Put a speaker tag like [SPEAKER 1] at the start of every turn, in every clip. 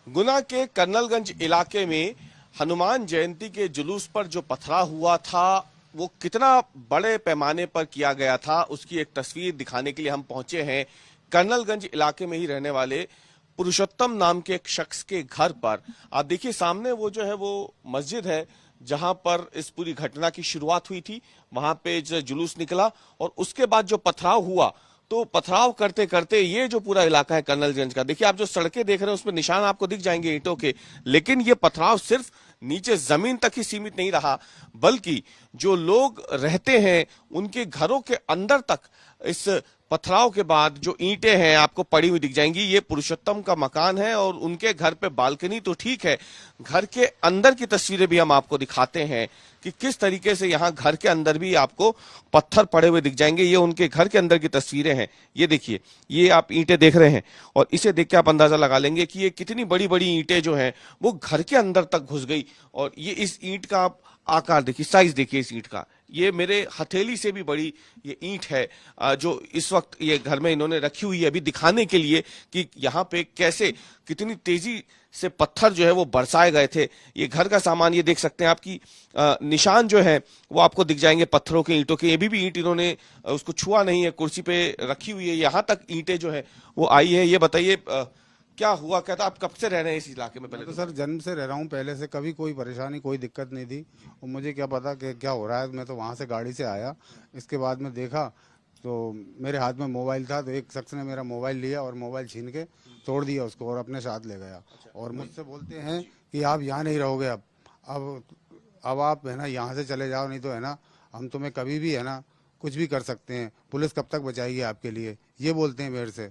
[SPEAKER 1] गुना के कर्नलगंज इलाके में हनुमान जयंती के जुलूस पर जो पथराव हुआ था वो कितना बड़े पैमाने पर किया गया था उसकी एक तस्वीर दिखाने के लिए हम पहुंचे हैं कर्नलगंज इलाके में ही रहने वाले पुरुषोत्तम नाम के एक शख्स के घर पर। आप देखिए सामने वो जो है वो मस्जिद है जहां पर इस पूरी घटना की शुरुआत हुई थी। वहां पे जो जुलूस निकला और उसके बाद जो पथराव हुआ तो पथराव करते करते ये जो पूरा इलाका है कर्नलगंज का, देखिए आप जो सड़कें देख रहे हैं उसमें निशान आपको दिख जाएंगे ईंटों के, लेकिन ये पथराव सिर्फ नीचे जमीन तक ही सीमित नहीं रहा बल्कि जो लोग रहते हैं उनके घरों के अंदर तक इस पथराव के बाद जो ईंटें हैं आपको पड़ी हुई दिख जाएंगी। ये पुरुषोत्तम का मकान है और उनके घर पे बालकनी तो ठीक है, घर के अंदर की तस्वीरें भी हम आपको दिखाते हैं कि किस तरीके से यहाँ घर के अंदर भी आपको पत्थर पड़े हुए दिख जाएंगे। ये उनके घर के अंदर की तस्वीरें हैं। ये देखिए, ये आप ईंटें देख रहे हैं और इसे देख के आप अंदाजा लगा लेंगे कि ये कितनी बड़ी बड़ी ईंटें जो हैं वो घर के अंदर तक घुस गई। और ये इस ईंट का आप आकार देखिए, साइज देखिए इस ईंट का, ये मेरे हथेली से भी बड़ी ये ईंट है जो इस वक्त ये घर में इन्होंने रखी हुई है अभी दिखाने के लिए कि यहाँ पे कैसे कितनी तेजी से पत्थर जो है वो बरसाए गए थे। ये घर का सामान ये देख सकते हैं आपकी निशान जो है वो आपको दिख जाएंगे पत्थरों के, ईंटों के। ये भी ईंट इन्होंने उसको छुआ नहीं है, कुर्सी पे रखी हुई है, यहाँ तक ईंटें जो है वो आई है। ये बताइए क्या हुआ, क्या था, आप कब से रह रहे हैं इस इलाके में? पहले
[SPEAKER 2] तो सर जन्म से रह रहा हूँ, पहले से कभी कोई परेशानी कोई दिक्कत नहीं थी और मुझे क्या पता कि क्या हो रहा है। मैं तो वहाँ से गाड़ी से आया, इसके बाद में देखा तो मेरे हाथ में मोबाइल था, तो एक शख्स ने मेरा मोबाइल लिया और मोबाइल छीन के तोड़ दिया उसको और अपने साथ ले गया। और मुझसे बोलते हैं कि आप यहाँ नहीं रहोगे, अब आप है ना यहाँ से चले जाओ, नहीं तो है ना हम तुम्हें कभी भी है ना कुछ भी कर सकते हैं, पुलिस कब तक बचाएगी आपके लिए, ये बोलते हैं मेरे से।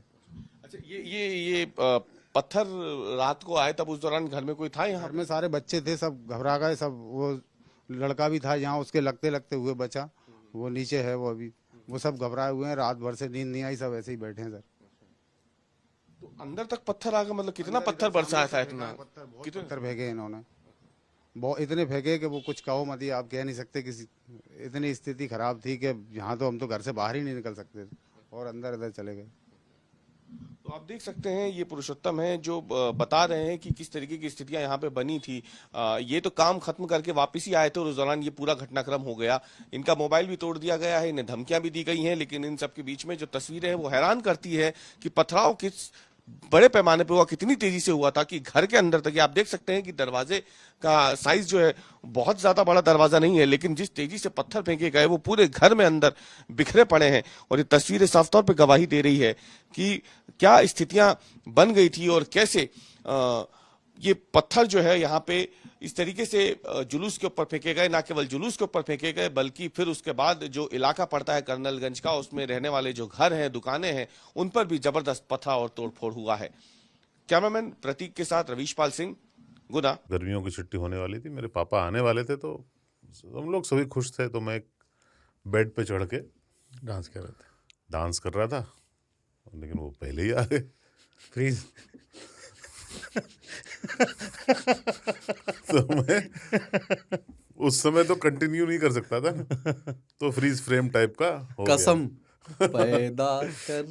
[SPEAKER 1] अच्छा, ये पत्थर रात को आए तब उस दौरान घर में कोई था? यहाँ
[SPEAKER 2] घर में सारे बच्चे थे, सब घबरा गए, सब वो लड़का भी था यहाँ, उसके लगते लगते हुए बचा, वो नीचे है वो अभी, वो सब घबराए हुए हैं, रात भर से नींद नहीं आई, सब ऐसे ही बैठे हैं सर।
[SPEAKER 1] तो अंदर तक पत्थर आ गए, मतलब कितना पत्थर बरसाया था? इतना
[SPEAKER 2] कितने पत्थर फेंके इन्होंने, बहुत इतने फेंके कि वो कुछ कहो मत, ही आप कह नहीं सकते। किसी इतनी स्थिति खराब थी कि यहाँ तो हम तो घर से बाहर ही नहीं निकल सकते थे और अंदर इधर चले गए।
[SPEAKER 1] तो आप देख सकते हैं ये पुरुषोत्तम है जो बता रहे हैं कि किस तरीके की स्थितियां यहाँ पे बनी थी। ये तो काम खत्म करके वापस ही आए थे और उस दौरान ये पूरा घटनाक्रम हो गया। इनका मोबाइल भी तोड़ दिया गया है, इन्हें धमकियां भी दी गई हैं, लेकिन इन सब के बीच में जो तस्वीरें हैं वो हैरान करती है कि पथराव किस बड़े पैमाने पे हुआ, कितनी तेजी से हुआ था कि घर के अंदर तक। आप देख सकते हैं कि दरवाजे का साइज जो है बहुत ज्यादा बड़ा दरवाजा नहीं है, लेकिन जिस तेजी से पत्थर फेंके गए वो पूरे घर में अंदर बिखरे पड़े हैं। और ये तस्वीरें साफ तौर पे गवाही दे रही है कि क्या स्थितियां बन गई थी और कैसे ये पत्थर जो है यहाँ पे इस तरीके से जुलूस के ऊपर फेंके गए। ना केवल जुलूस के ऊपर फेंके गए बल्कि फिर उसके बाद जो इलाका पड़ता है कर्नलगंज का, उसमें रहने वाले जो घर हैं, दुकानें हैं, उन पर भी जबरदस्त पथराव और तोड़फोड़ हुआ है। कैमरामैन प्रतीक के साथ रवीश पाल सिंह, गुना।
[SPEAKER 3] गर्मियों की छुट्टी होने वाली थी, मेरे पापा आने वाले थे, तो हम लोग सभी खुश थे। तो मैं एक बेड पे चढ़ के डांस कर रहा था, लेकिन वो पहले ही आ गए।
[SPEAKER 4] फ्रीज।
[SPEAKER 3] तो मैं उस समय तो कंटिन्यू नहीं कर सकता था, तो फ्रीज फ्रेम टाइप का हो गया।
[SPEAKER 4] कसम पैदा कर